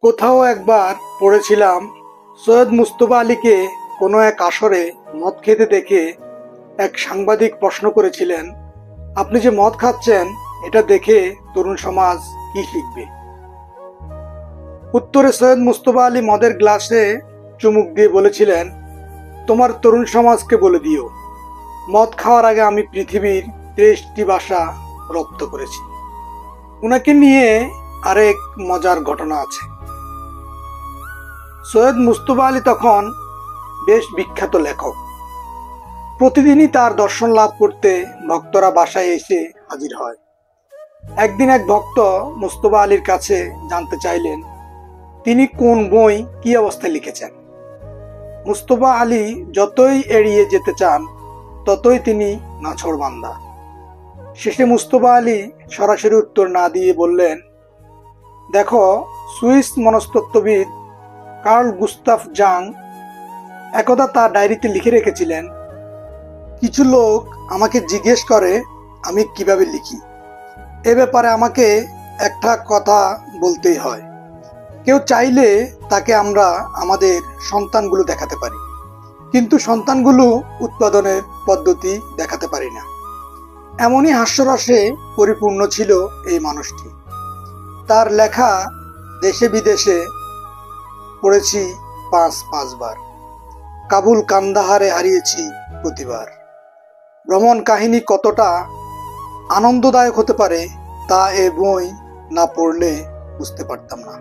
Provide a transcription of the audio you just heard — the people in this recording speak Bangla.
কোথাও একবার পড়েছিলাম, সৈয়দ মুজতবা আলীকে কোনো এক আসরে মদ খেতে দেখে এক সাংবাদিক প্রশ্ন করেছিলেন, আপনি যে মদ খাচ্ছেন এটা দেখে তরুণ সমাজ কি শিখবে? উত্তরে সৈয়দ মুজতবা আলী মদের গ্লাসে চুমুক দিয়ে বলেছিলেন, তোমার তরুণ সমাজকে বলে দিও, মদ খাওয়ার আগে আমি পৃথিবীর 23টি ভাষা রপ্ত করেছি। উনাকে নিয়ে আরেক মজার ঘটনা আছে। সৈয়দ মুজতবা আলী তখন বেশ বিখ্যাত লেখক। প্রতিদিনই তার দর্শন লাভ করতে ভক্তরা বাসায় এসে হাজির হয়। একদিন এক ভক্ত মুজতবা আলীর কাছে জানতে চাইলেন তিনি কোন বই কি অবস্থায় লিখেছেন। মুজতবা আলী যতই এড়িয়ে যেতে চান ততই তিনি নাছোড়বান্দা। শেষে মুজতবা আলী সরাসরি উত্তর না দিয়ে বললেন, দেখো, সুইস মনস্তত্ত্ববিদ কার্ল গুস্তাভ জাং একদা তার ডায়েরিতে লিখে রেখেছিলেন, কিছু লোক আমাকে জিজ্ঞেস করে আমি কিভাবে লিখি। এ ব্যাপারে আমাকে একটা কথা বলতেই হয়, কেউ চাইলে তাকে আমরা আমাদের সন্তানগুলো দেখাতে পারি, কিন্তু সন্তানগুলো উৎপাদনের পদ্ধতি দেখাতে পারি না। এমনই হাস্যরসে পরিপূর্ণ ছিল এই মানুষটি। তার লেখা দেশে বিদেশে পড়েছি 5 বার। কাবুল কান্দাহারে হারিয়েছি প্রতিবার। ভ্রমণ কাহিনী কতটা আনন্দদায়ক হতে পারে তা এ বই না পড়লে বুঝতে পারতাম না।